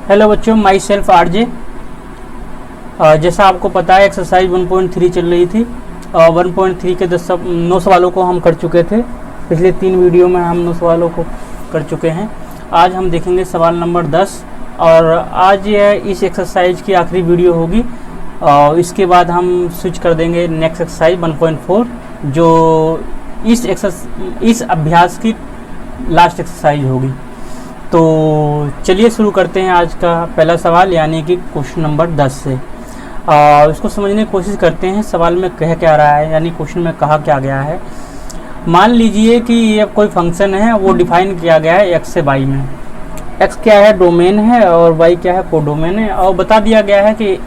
Hello बच्चों, my self RJ. जैसा आपको पता है एक्सरसाइज 1.3 चल रही थी। 1.3 के 9 सवालों को हम कर चुके थे। पिछले 3 वीडियो में हम 9 सवालों को कर चुके हैं। आज हम देखेंगे सवाल नंबर 10 और आज यह इस एक्सरसाइज की आखिरी वीडियो होगी। इसके बाद हम स्विच कर देंगे नेक्स्ट एक्सरसाइज 1.4 जो इस अभ्यास की लास्ट एक्सरसाइज होगी। तो चलिए शुरू करते हैं आज का पहला सवाल, यानी कि क्वेश्चन नंबर 10 से। इसको समझने की कोशिश करते हैं सवाल में कह क्या रहा है, यानी क्वेश्चन में कहा क्या गया है। मान लीजिए कि ये कोई फंक्शन है, वो डिफाइन किया गया है x से y में। x क्या है, डोमेन है, और y क्या है, कोडोमेन है। और बता दिया गया है कि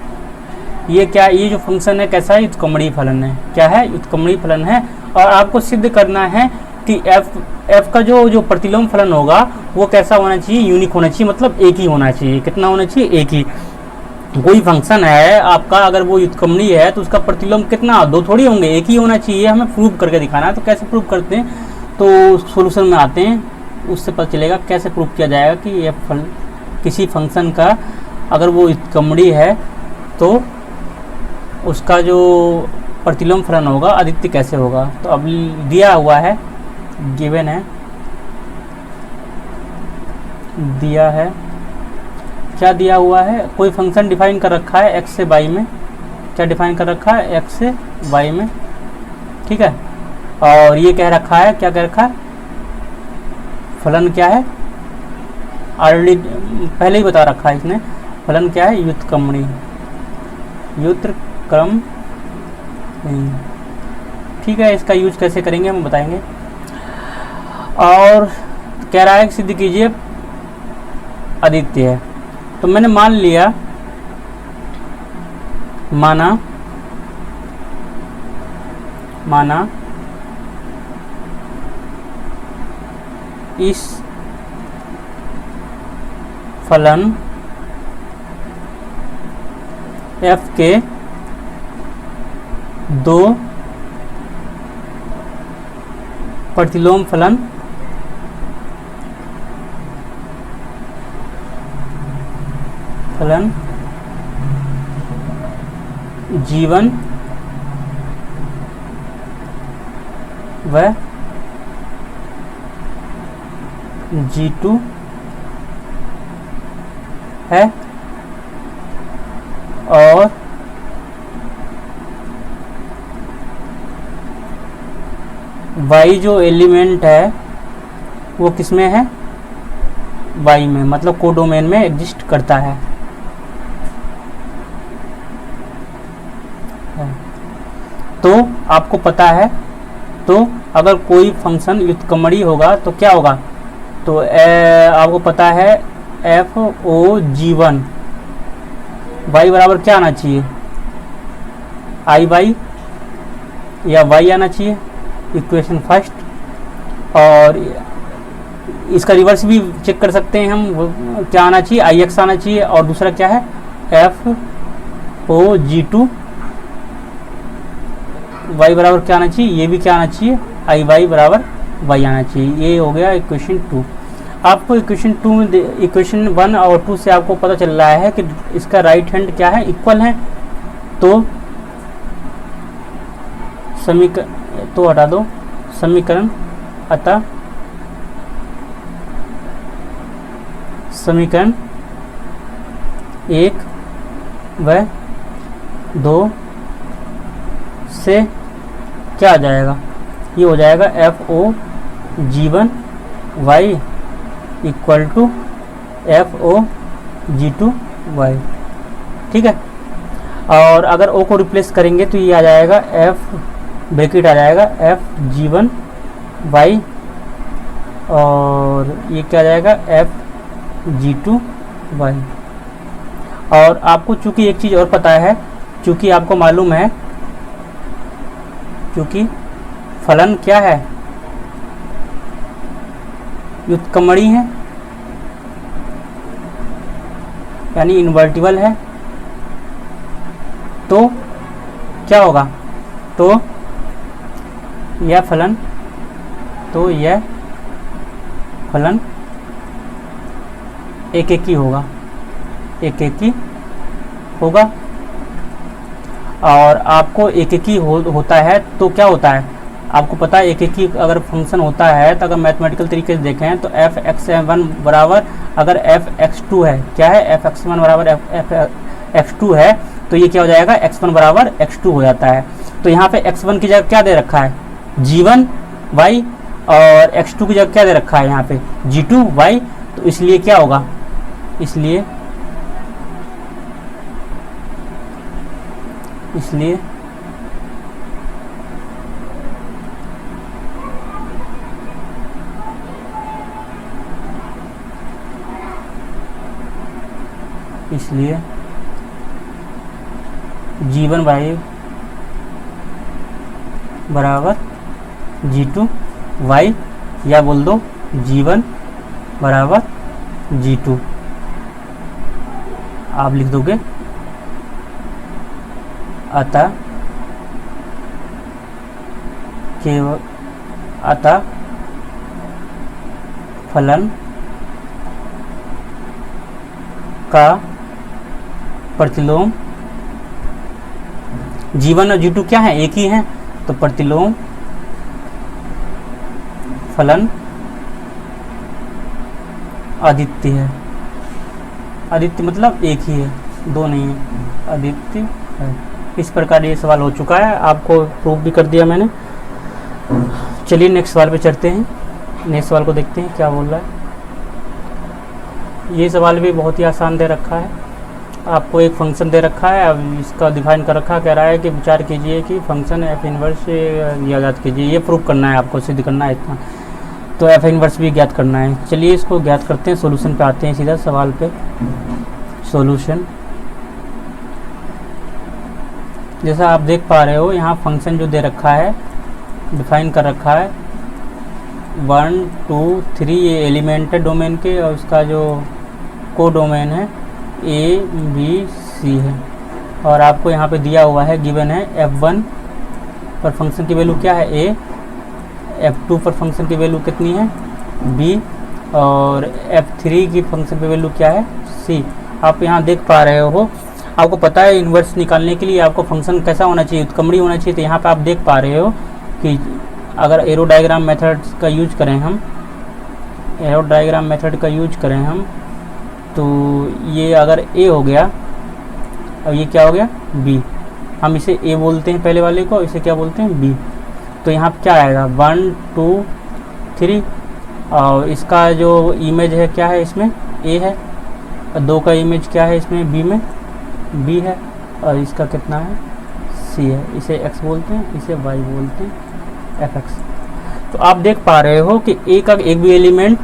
ये जो फंक्शन है कैसा है, व्युत्क्रमणीय फलन है। क्या है, व्युत्क्रमणीय फलन है। और आपको सिद्ध करना है कि f का जो प्रतिलोम फलन होगा वो कैसा होना चाहिए, यूनिक होना चाहिए, मतलब एक ही होना चाहिए। कितना होना चाहिए, एक ही। कोई फंक्शन है आपका, अगर वो व्युत्क्रमणीय है तो उसका प्रतिलोम कितना, 2 थोड़ी होंगे, एक ही होना चाहिए। हमें प्रूव करके दिखाना है। तो कैसे प्रूव करते हैं, तो सॉल्यूशन में आते हैं, उससे पता चलेगा कैसे प्रूव किया जाएगा कि ये किसी फंक्शन का अगर वो व्युत्क्रमणीय है तो उसका जो प्रतिलोम फलन होगा अद्वितीय कैसे होगा। तो अब दिया हुआ है, गिवन है, दिया है, क्या दिया हुआ है, कोई फंक्शन डिफाइन कर रखा है x से y में। क्या डिफाइन कर रखा है, x से y में, ठीक है। और ये कह रखा है, क्या कह रखा है, फलन क्या है, ऑलरेडी पहले ही बता रखा है इसने। फलन क्या है, व्युत्क्रमणीय, व्युत्क्रम, ठीक है। इसका यूज कैसे करेंगे हम बताएंगे। और कह रहा है कि सिद्ध कीजिए अद्वितीय है। तो मैंने मान लिया, माना इस फलन f के 2 प्रतिलोम फलन G1 व G2 है, और y जो एलिमेंट है वो किसमें है, y में, मतलब कोडोमेन में एग्जिस्ट करता है। तो आपको पता है, तो अगर कोई फंक्शन व्युत्क्रमणीय होगा तो क्या होगा, तो आपको पता है f(o)(g1) y बराबर क्या आना चाहिए, i y या y आना चाहिए, इक्वेशन फर्स्ट। और इसका रिवर्स भी चेक कर सकते हैं हम, क्या आना चाहिए, i x आना चाहिए। और दूसरा क्या है, f(o)(g2) y बराबर क्या आना चाहिए, ये भी क्या आना चाहिए, i y बराबर y आना चाहिए। ये हो गया इक्वेशन 2। आपको इक्वेशन 1 और 2 से आपको पता चल रहा है कि इसका राइट हैंड क्या है, इक्वल है। तो हटा दो समीकरण, अतः समीकरण 1 व 2 से क्या आ जाएगा, ये हो जाएगा f(o)(g1) y equal to f(o)(g2) y, ठीक है। और अगर o को रिप्लेस करेंगे तो ये आ जाएगा f ब्रैकेट आ जाएगा f(g1) y, और ये क्या आ जाएगा f(g2) y। और आपको चूंकि एक चीज़ और पता है, चूंकि आपको मालूम है, क्योंकि फलन क्या है, व्युत्क्रमणीय है, यानी इन्वर्टिबल है। तो क्या होगा, तो यह फलन एक एक ही होगा। एक एक ही होगा। और आपको एक एक ही होता है तो क्या होता है, आपको पता है एक एक ही अगर फंक्शन होता है तो अगर मैथमेटिकल तरीके से देखें तो एफ एक्स वन बराबर, अगर एफ एक्स टू है, क्या है, एफ एक्स वन बराबर एफ एक्स टू है, तो ये क्या हो जाएगा, एक्स वन बराबर एक्स टू हो जाता है। तो यहाँ पे एक्स वन की जगह क्या दे रखा है, जी वन वाई, और एक्स टू की जगह क्या दे रखा है यहाँ पे, जी टू वाई। तो इसलिए क्या होगा, इसलिए इसलिए इसलिए जी वन वाई बराबर जी टू वाई, या बोल दो जी वन बराबर जी टू, आप लिख दोगे। अतः केवल अतः फलन का प्रतिलोम, जी1 और जी2 क्या है, एक ही है, तो प्रतिलोम फलन अद्वितीय है। अद्वितीय मतलब एक ही है, दो नहीं है, अद्वितीय है। इस प्रकार ये सवाल हो चुका है, आपको प्रूफ भी कर दिया मैंने। चलिए नेक्स्ट सवाल पे चलते हैं, नेक्स्ट सवाल को देखते हैं क्या बोल रहा है। ये सवाल भी बहुत ही आसान दे रखा है, आपको एक फंक्शन दे रखा है, अब इसका डिफाइन कर रखा है, कह रहा है कि विचार कीजिए कि फंक्शन एफ इनवर्स ज्ञात कीजिए। ये प्रूफ करना है आपको, सिद्ध करना है इतना, तो एफ इनवर्स भी ज्ञात करना है। चलिए इसको ज्ञात करते हैं, सॉल्यूशन पे आते हैं सीधा सवाल पे। सॉल्यूशन, जैसा आप देख पा रहे हो यहाँ फंक्शन जो दे रखा है, डिफाइन कर रखा है 1 2 3, ये एलिमेंट है डोमेन के, और उसका जो को डोमेन है ए बी सी है। और आपको यहाँ पे दिया हुआ है, गिवन है f1 पर फंक्शन की वैल्यू क्या है a, f2 पर फंक्शन की वैल्यू कितनी है b, और f3 की फंक्शन की वैल्यू क्या है c। आप यहाँ देख पा रहे हो, आपको पता है इन्वर्स निकालने के लिए आपको फंक्शन कैसा होना चाहिए, उत्क्रमणीय होना चाहिए। तो यहाँ पे आप देख पा रहे हो कि अगर एरो डायग्राम मेथड का यूज करें हम, एरो डायग्राम मेथड का यूज करें हम, तो ये अगर a हो गया और ये क्या हो गया b, हम इसे a बोलते हैं पहले वाले को, इसे क्या बोलते हैं b। तो यहाँ पर क्या आएगा 1 2 3, और इसका जो इमेज है क्या है, इसमें a है, और 2 का इमेज क्या है इसमें b में b है, और इसका कितना है c है। इसे x बोलते हैं, इसे y बोलते हैं fx। तो आप देख पा रहे हो कि a का एक भी एलिमेंट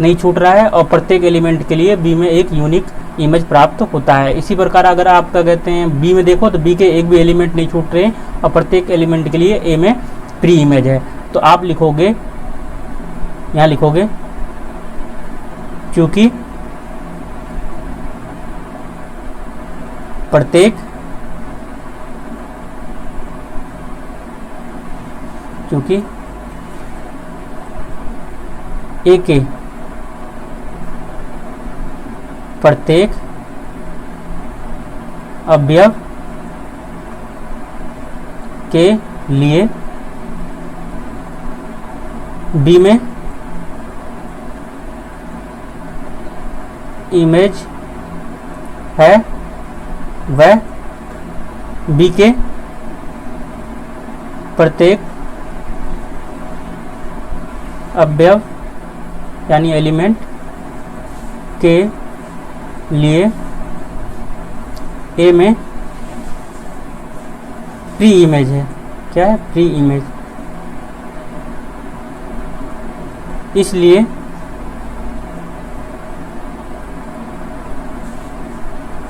नहीं छूट रहा है, और प्रत्येक एलिमेंट के लिए b में एक यूनिक इमेज प्राप्त होता है। इसी प्रकार अगर आप क्या कहते हैं b में देखो तो b के एक भी एलिमेंट नहीं छूट रहे, और प्रत्येक एलिमेंट के लिए a में प्री इमेज है। तो आप लिखोगे, यहाँ लिखोगे क्योंकि प्रत्येक ए के प्रत्येक अवयव के लिए बी में इमेज है, वह बी के प्रत्येक अवयव यानी एलिमेंट के लिए ए में प्री इमेज है। क्या है, प्री इमेज। इसलिए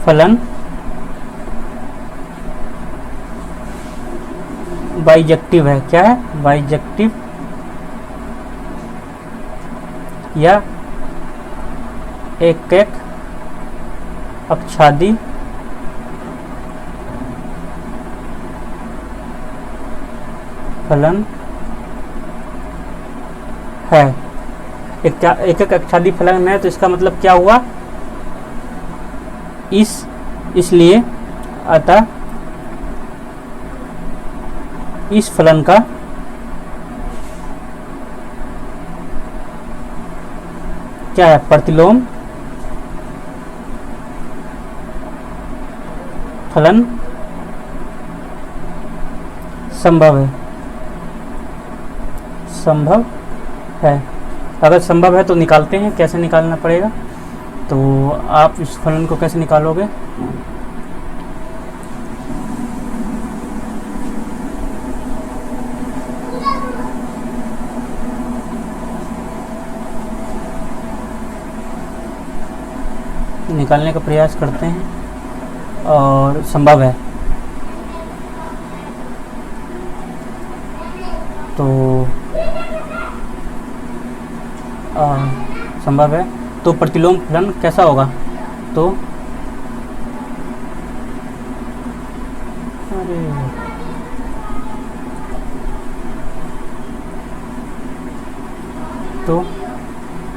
फलन बाइजेक्टिव है। क्या है, बाइजेक्टिव, या एक अक्षादी फलन है। एक अक्षादी फलन है, तो इसका मतलब क्या हुआ, इसलिए अतः इस फलन का क्या है, प्रतिलोम फलन संभव है। अगर संभव है तो निकालते हैं, कैसे निकालना पड़ेगा, तो आप इस फलन को कैसे निकालोगे, निकालने का प्रयास करते हैं और संभव है तो संभव है तो प्रतिलोम फलन कैसा होगा, तो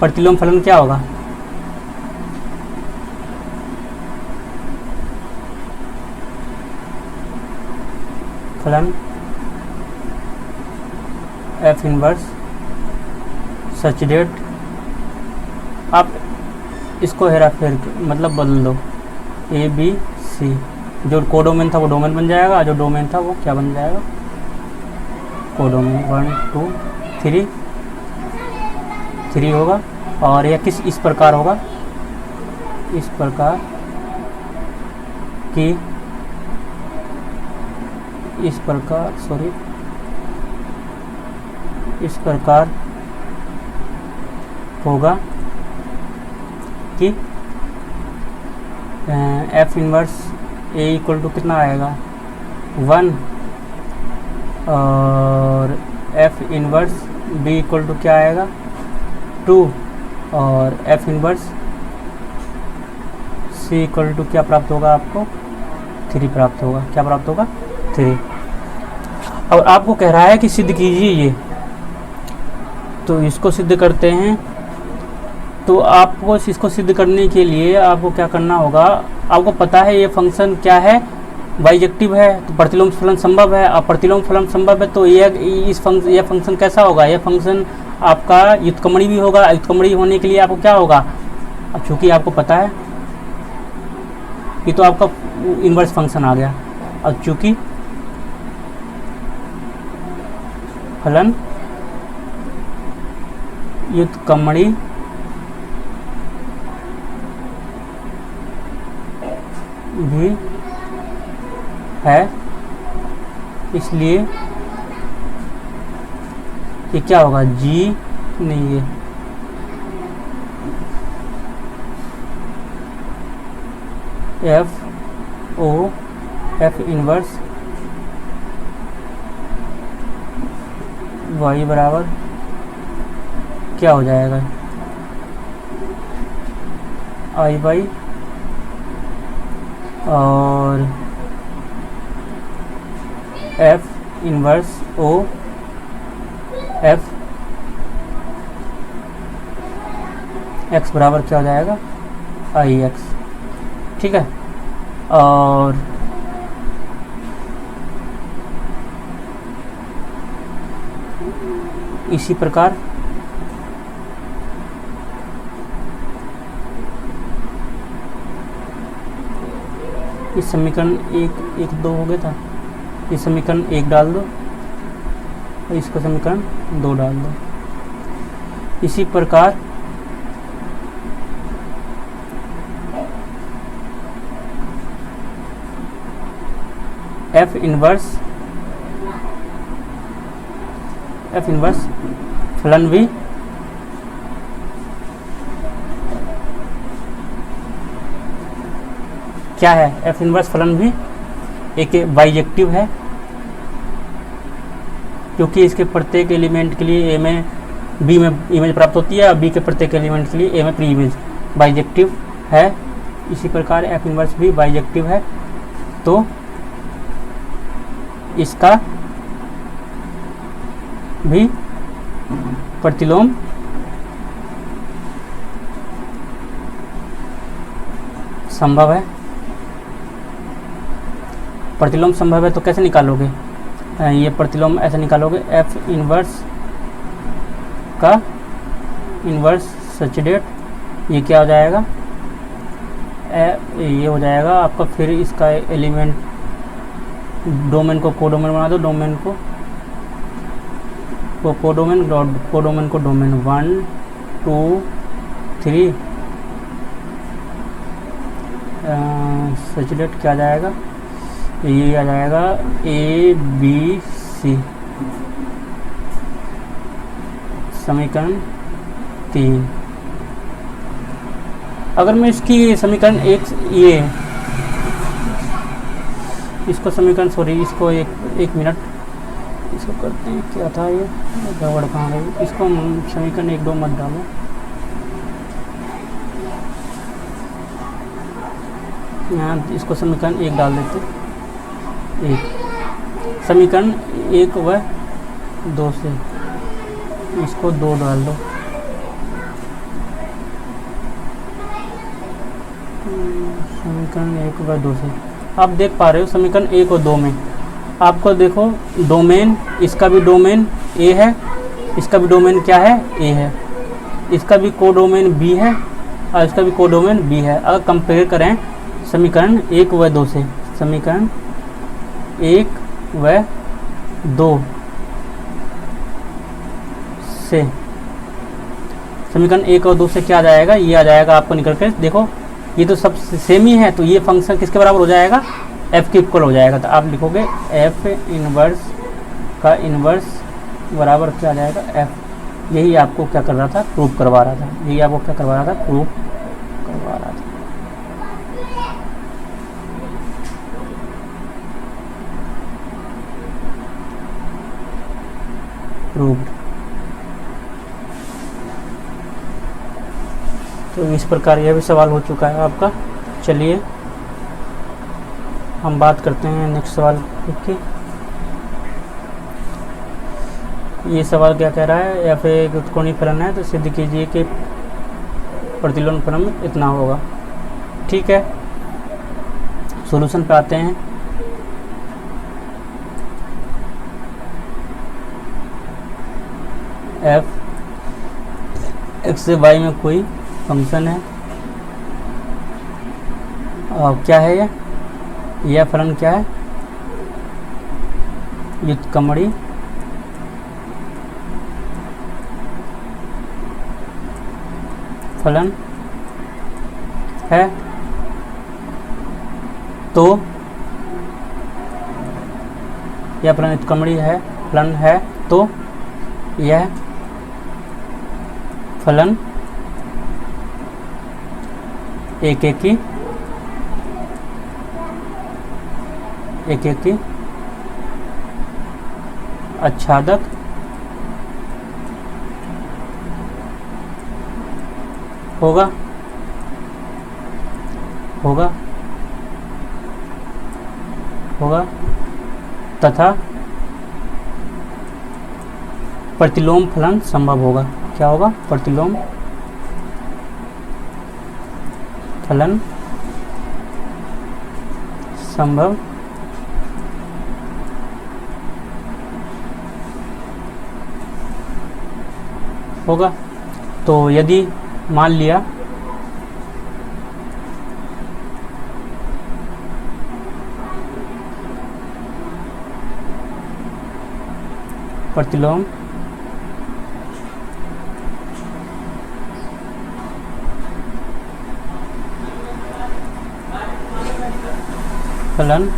प्रतिलोम फलन क्या होगा, फलन एफ इनवर्स सच डेट, आप इसको हेरा फेर मतलब बदल दो, ए बी सी, जो कोडोमेन था वो डोमेन बन जाएगा, जो डोमेन था वो क्या बन जाएगा, कोडोमेन 1 2 3 होगा। और यह इस प्रकार होगा, इस प्रकार की इस प्रकार होगा कि f inverse a equal to कितना आएगा 1 और f inverse b equal to क्या आएगा 2 और f inverse c equal to क्या प्राप्त होगा आपको 3 प्राप्त होगा। क्या प्राप्त होगा 3। और आपको कह रहा है कि सिद्ध कीजिए ये, तो इसको सिद्ध करते हैं। तो आपको इसको सिद्ध करने के लिए आपको क्या करना होगा, आपको पता है ये फंक्शन क्या है, बाइजेक्टिव है, तो प्रतिलोम फलन संभव है। अब प्रतिलोम फलन संभव है तो ये फंक्शन कैसा होगा, यह फंक्शन आपका व्युत्क्रमणीय भी होगा। व्युत्क्रमणीय होने के लिए आपको क्या होगा, अब चूँकि आपको पता है ये तो आपका इन्वर्स फंक्शन आ गया। अब चूँकि फलन व्युत्क्रमणीय भी है, इसलिए ये क्या होगा जी नहीं है, एफ इनवर्स वाई बराबर क्या हो जाएगा आई बाई और f inverse o f x बराबर क्या हो जाएगा आई एक्स। ठीक है, और इसी प्रकार इस समीकरण 1 2 हो गया था, इस समीकरण 1 डाल दो और इसका समीकरण 2 डाल दो। इसी प्रकार एफ इनवर्स फलन भी क्या है, एफ इनवर्स फलन भी एक बाइजेक्टिव है, क्योंकि इसके प्रत्येक एलिमेंट के लिए ए में बी में इमेज प्राप्त होती है और बी के प्रत्येक एलिमेंट के लिए ए में प्री इमेज बाइजेक्टिव है। इसी प्रकार एफ इनवर्स भी बाइजेक्टिव है, तो इसका भी प्रतिलोम संभव है। प्रतिलोम संभव है तो कैसे निकालोगे, ये प्रतिलोम ऐसे निकालोगे, एफ इनवर्स का इनवर्स सचेडेट, ये क्या हो जाएगा, ये हो जाएगा आपका। फिर इसका एलिमेंट डोमेन को कोडोमेन बना दो, डोमेन को कोडोमेन, कोडोमेन को डोमेन 1 2 3, सचेडेट क्या आ जाएगा, ये आ जाएगा ABC, समीकरण 3। अगर मैं इसकी समीकरण एक, ये इसको समीकरण, सॉरी इसको एक मिनट, इसको करते हैं, क्या था ये गड़बड़ कहाँ गई, इसको हम समीकरण 1 2 मत डालो, यहाँ इसको समीकरण 1 डाल देते, 1 समीकरण 1 व 2 से इसको 2 डाल दो, समीकरण 1 व 2 से आप देख पा रहे हो समीकरण 1 और 2 में आपको देखो डोमेन, इसका भी डोमेन ए है, इसका भी डोमेन क्या है, ए है, इसका भी कोडोमेन बी है और इसका भी कोडोमेन बी है। अगर कंपेयर करें समीकरण 1 व 2 से, समीकरण 1 व 2 से, समीकरण 1 और 2 से क्या आ जाएगा, ये आ जाएगा आपको निकल के, देखो ये तो सब सेम ही है, तो ये फंक्शन किसके बराबर हो जाएगा, एफ के इक्वल हो जाएगा। तो आप लिखोगे एफ इनवर्स का इनवर्स बराबर क्या आ जाएगा, एफ। यही आपको क्या कर रहा था, प्रूफ करवा रहा था, यही आपको क्या करवा रहा था, प्रूफ करवा रहा था। प्रूफ। तो इस प्रकार यह भी सवाल हो चुका है आपका। चलिए हम बात करते हैं नेक्स्ट सवाल की। ये सवाल क्या कह रहा है, एफ एक उत्कोणीय फलन है तो सिद्ध कीजिए कि प्रतिलोम फलन इतना होगा। ठीक है, सॉल्यूशन पे आते हैं। एफ एक्स से वाई में कोई फंक्शन है और क्या है यह फलन क्या है, व्युत्क्रमणीय फलन है। तो यह फलन व्युत्क्रमणीय है, फलन है, तो यह फलन एकेकी आच्छादक होगा तथा प्रतिलोम फलन संभव होगा। क्या होगा, प्रतिलोम फलन संभव होगा। तो यदि मान लिया प्रतिलोम फलन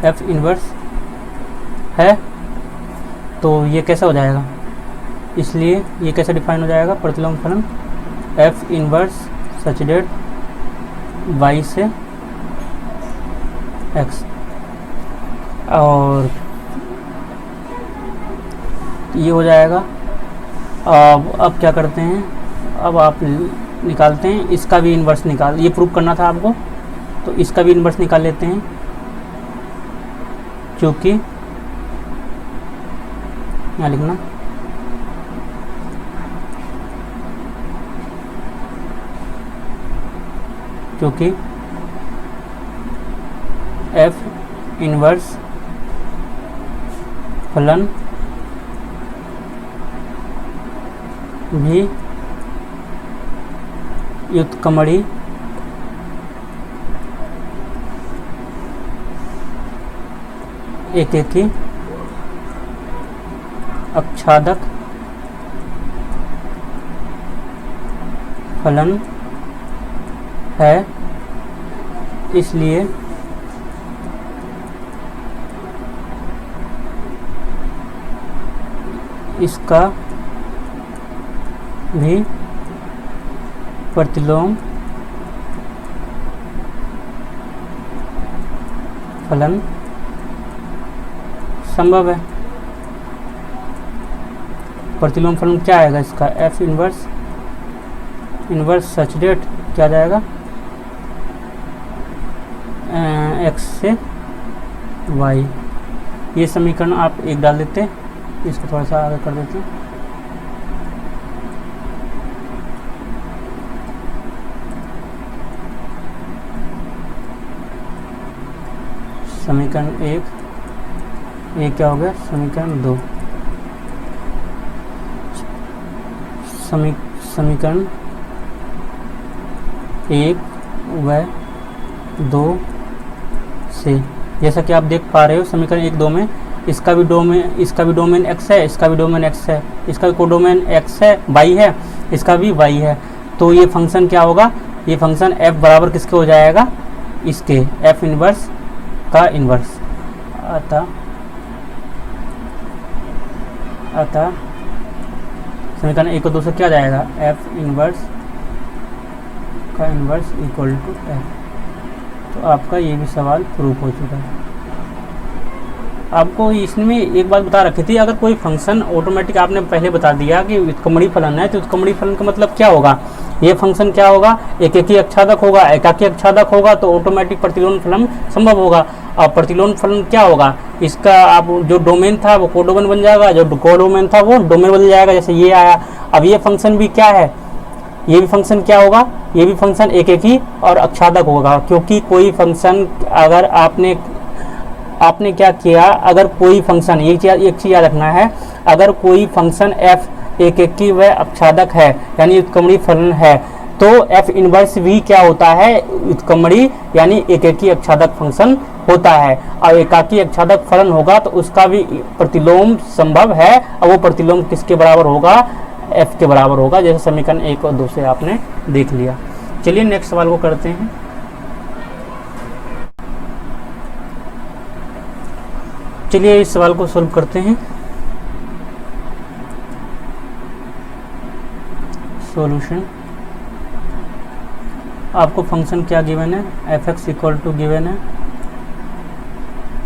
एफ इनवर्स है तो ये कैसा हो जाएगा, इसलिए ये कैसे डिफाइन हो जाएगा, प्रतिलोम फलन F inverse such that why से एक्स। और ये हो जाएगा। अब क्या करते हैं, अब आप निकालते हैं इसका भी इन्वर्स निकाल, ये प्रूव करना था आपको, तो इसका भी इन्वर्स निकाल लेते हैं क्योंकि यहाँ लिखना क्योंकि एफ इनवर्स फलन भी व्युत्क्रमणीय एकेकी आच्छादक फलन है, इसलिए इसका भी प्रतिलोम फलन संभव है। प्रतिलोम फलन क्या आएगा इसका? एफ इनवर्स सच डेट क्या जाएगा? एक्स से वाई। ये समीकरण आप एक डाल देते हैं, इसको थोड़ा सा आगे कर देते हैं। समीकरण एक, ये क्या हो गया? समीकरण दो। समीकरण एक व दो से, जैसा कि आप देख पा रहे हो समीकरण एक दो में इसका भी डोमेन x है, इसका भी डोमेन x है, इसका भी कोडोमेन x है, y है, इसका भी y है। तो ये फंक्शन क्या होगा? ये फंक्शन f बराबर किसके हो जाएगा? इसके f इनवर्स का इनवर्स। अतः समीकरण एक और दो से क्या जाएगा? f इनवर्स का इनवर्स इक्वल टू f। तो आपका ये भी सवाल प्रूफ हो चुका है। आपको इसमें एक बात बता रखी थी, अगर कोई फंक्शन ऑटोमेटिक आपने पहले बता दिया कि व्युत्क्रमणीय फलन है, तो व्युत्क्रमणीय फलन का मतलब क्या होगा? ये फंक्शन क्या होगा? एकेकी आच्छादक होगा। एकाकी आच्छादक होगा तो ऑटोमेटिक प्रतिलोम फलन संभव होगा। और प्रतिलोम फलन क्या होगा? इसका आप जो डोमेन था वो कोडोमेन बन जाएगा, जो कोडोमेन था वो डोमेन बन जाएगा। जैसे ये आया, अब ये फंक्शन भी क्या है? ये भी फंक्शन क्या होगा? ये भी फंक्शन एकेकी और आच्छादक होगा, क्योंकि कोई फंक्शन अगर आपने क्या किया, अगर कोई फंक्शन, एक चीज याद रखना है, अगर कोई फंक्शन f एकेकी व आच्छादक है यानी व्युत्क्रमणीय फलन है, तो f इनवर्स भी क्या होता है? व्युत्क्रमणीय यानी एकेकी आच्छादक फंक्शन होता है। और एकाकी आच्छादक फलन होगा तो उसका भी प्रतिलोम संभव है, और वो प्रतिलोम किसके बराबर होगा? f के बराबर होगा, जैसे समीकरण एक और दो से आपने देख लिया। चलिए नेक्स्ट सवाल को करते हैं। चलिए इस सवाल को सोल्व करते हैं। सॉल्यूशन, आपको फंक्शन क्या गिवन है? F x equal to given है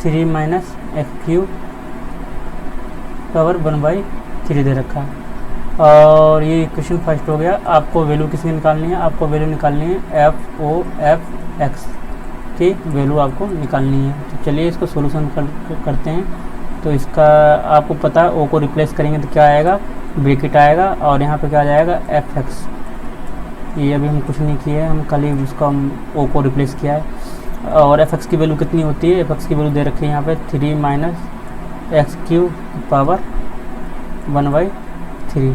3 माइनस एफ क्यू पावर 1/3 दे रखा है। और ये क्वेश्चन फर्स्ट हो गया। आपको वैल्यू किसकी निकालनी है? आपको वैल्यू निकालनी है एफ ओ एफ एक्स की वैल्यू आपको निकालनी है। तो चलिए इसको सोल्यूशन करते हैं। तो इसका आपको पता है, ओ को रिप्लेस करेंगे तो क्या आएगा? ब्रैकेट आएगा, और यहाँ पे क्या आ जाएगा? F x. ये अभी हम कुछ नहीं किए हैं, हम कल ही उसको ओ को रिप्लेस किया है। और एफ एक्स की वैल्यू कितनी होती है? एफ एक्स की वैल्यू दे रखी है यहाँ पे 3 माइनस एक्स क्यू पावर 1/3।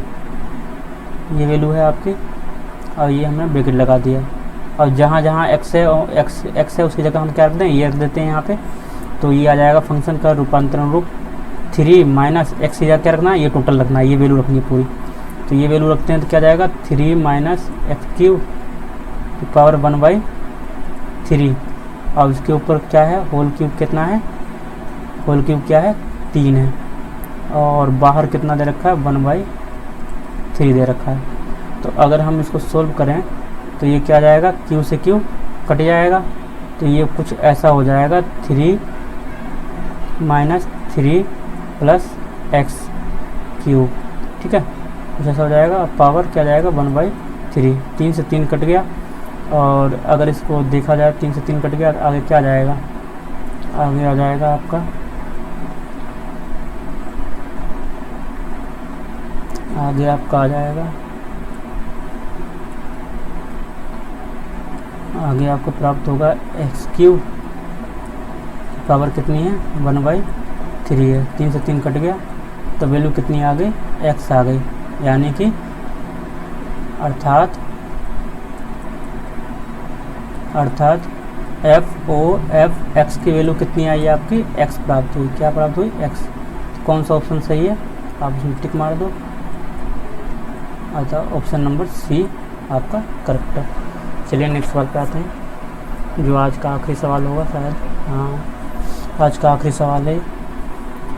ये वैल्यू है आपकी, और ये हमने ब्रैकेट लगा दिया। और जहाँ जहाँ एक्स है उसकी जगह हम क्या रख दें? ये रख देते हैं यहाँ पे। तो ये आ जाएगा फंक्शन का रूपांतरण रूप 3 माइनस एक्स की जगह क्या रखना है? ये टोटल रखना है, ये वैल्यू रखनी है पूरी। तो ये वैल्यू रखते हैं तो क्या जाएगा? 3 माइनस एक्स क्यू पावर 1/3। और उसके ऊपर क्या है? होल क्यूब कितना है? होल क्यूब क्या है? 3 है। और बाहर कितना दे रखा है? 1/3 दे रखा है। तो अगर हम इसको सोल्व करें तो ये क्या जाएगा? क्यू से क्यू कट जाएगा, तो ये कुछ ऐसा हो जाएगा 3 माइनस 3 प्लस एक्स क्यूब। ठीक है, कुछ ऐसा हो जाएगा। पावर क्या जाएगा? 1/3। 3 से 3 कट गया, और अगर इसको देखा जाए 3 से 3 कट गया, आगे क्या जाएगा? आगे आ जाएगा आपका, आगे आपका आ जाएगा, आगे आपको प्राप्त होगा एक्स क्यूब पावर कितनी है 1/3 है, 3 से 3 कट गया तो वैल्यू कितनी आ गई x आ गई, यानी कि अर्थात f(x) की वैल्यू कितनी आई आपकी x प्राप्त हुई। क्या प्राप्त हुई x। तो कौन सा ऑप्शन सही है आप इसमें टिक मार दो। अतः ऑप्शन नंबर सी आपका करेक्ट है। चलिए नेक्स्ट सवाल पे आते हैं जो आज का आखिरी सवाल होगा शायद। हाँ, आज का आखिरी सवाल है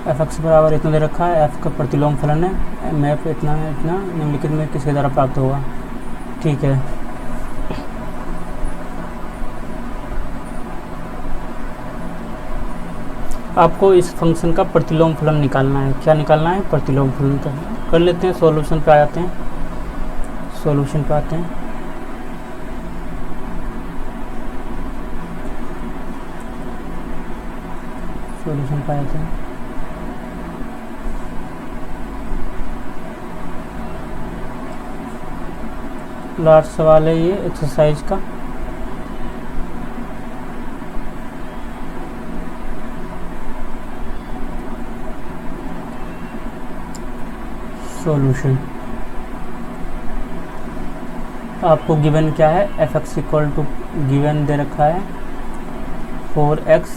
f(x) बराबर इतना दे रखा है, f का प्रतिलोम फलन है, मैप इतना है इतना निम्नलिखित में किसके द्वारा प्राप्त होगा। ठीक है, आपको इस फंक्शन का प्रतिलोम फलन निकालना है। क्या निकालना है प्रतिलोम फलन का। कर लेते हैं, सॉल्यूशन पे आ जाते हैं, सॉल्यूशन पे आते हैं। सॉल्यूशन पे आते हैं। लास्ट सवाल है ये एक्सरसाइज का। सॉल्यूशन आपको गिवन क्या है f(x) इक्वल टू गिवन दे रखा है 4x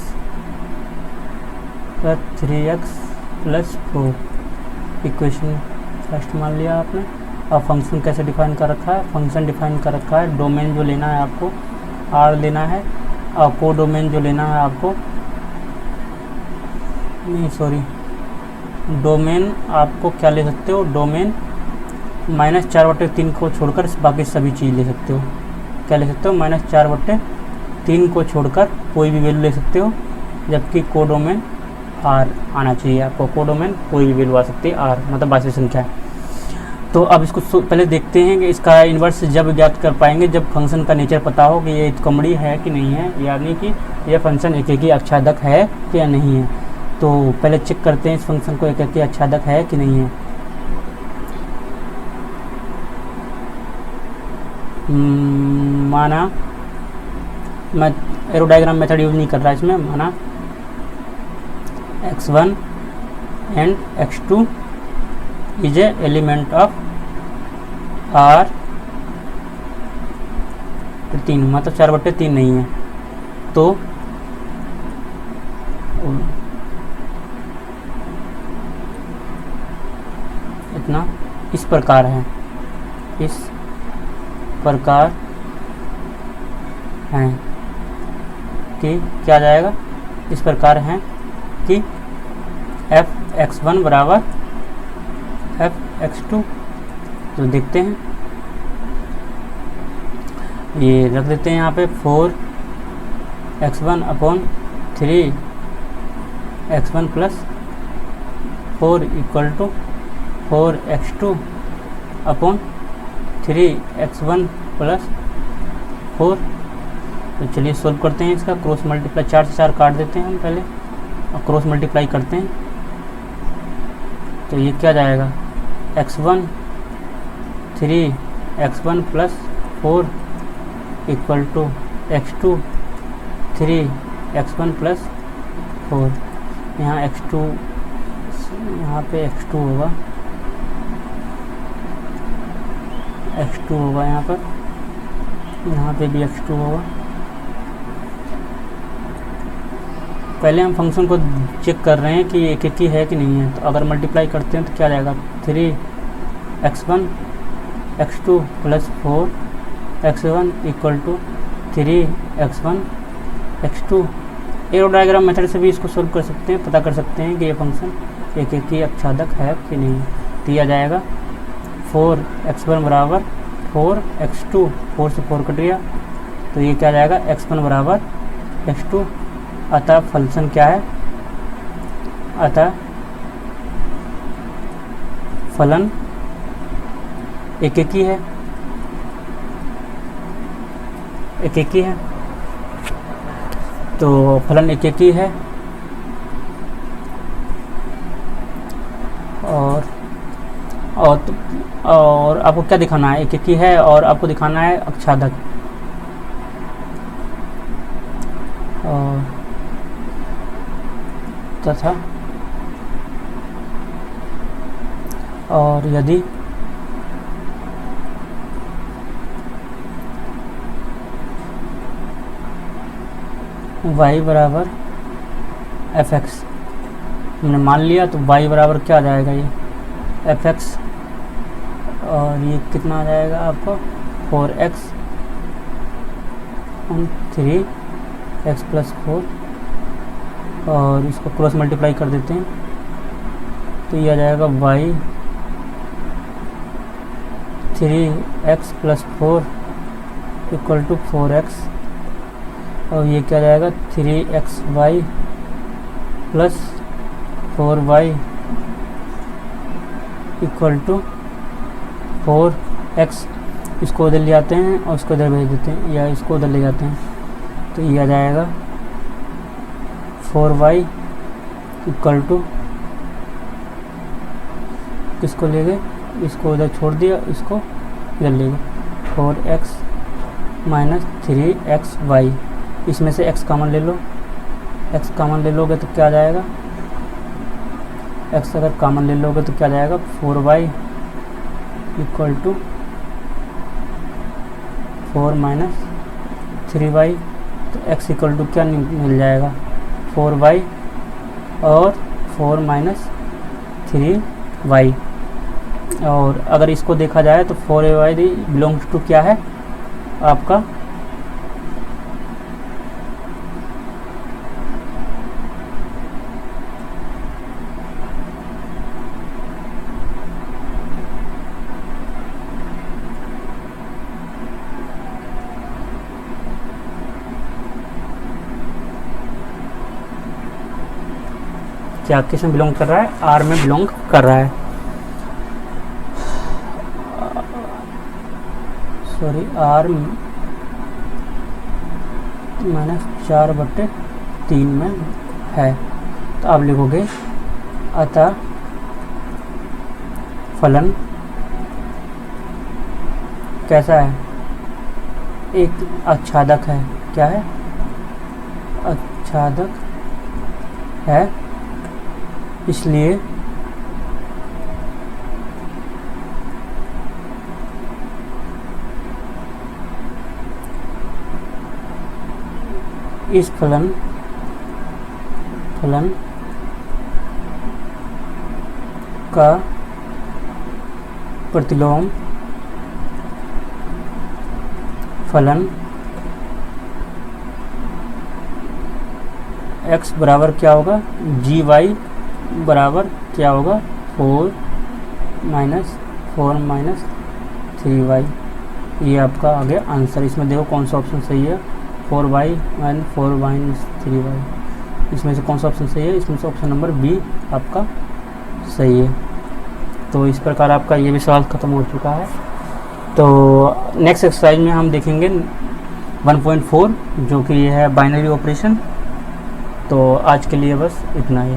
+ 3x + 4। इक्वेशन फर्स्ट मान लिया आपने। अब फंक्शन कैसे डिफाइन कर रखा है, फंक्शन डिफाइन कर रखा है डोमेन जो लेना है आपको r लेना है, और को डोमेन जो लेना है आपको डोमेन आपको क्या ले सकते हो, डोमेन -4/3 को छोड़कर बाकी सभी चीज़ ले सकते हो। क्या ले सकते हो -4/3 को छोड़कर कोई भी वैल्यू ले सकते हो, जबकि कोडोमेन r आना चाहिए आपको। कोडोमेन कोई भी वैल्यू आ सकती है r, मतलब वास्तविक संख्या है। तो अब इसको पहले देखते हैं कि इसका इन्वर्स जब ज्ञात कर पाएंगे जब फंक्शन का नेचर पता हो कि ये कमड़ी है कि नहीं है, यानी कि यह फंक्शन एकेकी अक्षादक है कि नहीं है। तो पहले चेक करते हैं इस फंक्शन को एकेकी अक्षादक है कि नहीं है। माना मैं एरो डायग्राम मेथड यूज नहीं कर रहा इसमें, माना x1 and x2 is a element of R3, मतलब 4/3 नहीं है। तो इतना इस प्रकार है, इस प्रकार हैं कि क्या जाएगा, इस प्रकार हैं कि f(x1) बराबर f(x2)। तो देखते हैं, ये रख देते हैं यहाँ पे 4x1/3x1 + 4 = 4x2/3x1 + 4। तो चलिए सोल्व करते हैं इसका। क्रॉस मल्टीप्लाई 4 से 4 काट देते हैं हम पहले और क्रॉस मल्टीप्लाई करते हैं। तो ये क्या जाएगा x1 3x1 + 4 = x2 3x1 + 4। यहाँ x2, यहाँ पे x2 होगा, x2 होगा यहाँ पर, यहाँ पे भी x2 होगा। पहले हम फंक्शन को चेक कर रहे हैं कि ये एक ही है कि नहीं है। तो अगर मल्टीप्लाई करते हैं तो क्या जाएगा 3x1 x2 + 4x1 = 3x1 x2। Arrow diagram method से भी इसको सोल्व कर सकते हैं, पता कर सकते हैं कि ये फंक्शन एक ही अक्षादक है कि नहीं। दिया जाएगा 4x1 बराबर 4x2, 4 से 4 कट गया तो ये क्या जाएगा x1 बराबर x2। अतः फंक्शन क्या है, अतः फलन एकेकी है, एकेकी है। तो फलन एकेकी है और आपको क्या दिखाना है, एकेकी है और आपको दिखाना है अक्षादक। और तथा और यदि y बराबर fx हमने मान लिया, तो y बराबर क्या आ जाएगा, ये fx, और ये कितना आ जाएगा आपका 4x और 3x प्लस 4, और इसको क्रॉस मल्टीप्लाई कर देते हैं तो ये आ जाएगा y 3x plus 4 equal to 4x, और ये क्या जाएगा 3xy plus 4y equal to 4x। इसको उधर ले आते हैं और इसको उधर भेज देते हैं, या इसको उधर ले जाते हैं, तो ये आ जाएगा 4y इक्वल टू, किसको ले गए, इसको उधर छोड़ दिया, इसको इधर ले गए, 4x माइनस 3xy। इसमें से x कॉमन ले लो, x कॉमन ले लोगे तो क्या आ जाएगा, x अगर कॉमन ले लोगे तो क्या आ जाएगा 4y equal to 4 minus 3y। तो x इक्वल टू क्या मिल जाएगा 4y और 4 माइनस 3y। और अगर इसको देखा जाए तो 4y बिलोंग्स टू क्या है आपका क्या, किस में बिलोंग कर रहा है, आर में बिलोंग कर रहा है, सॉरी आर माइनस 4/3 में है। तो आप लिखोगे अतः फलन कैसा है, एक आच्छादक है, क्या है, आच्छादक है, इसलिए इस फलन का प्रतिलोम फलन x बराबर क्या होगा, gy बराबर क्या होगा 4 माइनस 3y। ये आपका आ गया आंसर। इसमें देखो कौन सा ऑप्शन सही है, 4y एंड 4 माइनस 3y। इसमें से कौन सा ऑप्शन सही है, इसमें से ऑप्शन नंबर बी आपका सही है। तो इस प्रकार आपका ये भी सवाल ख़त्म हो चुका है। तो नेक्स्ट एक्सरसाइज में हम देखेंगे 1.4 जो कि ये है बाइनरी ऑपरेशन। तो आज के लिए बस इतना ही।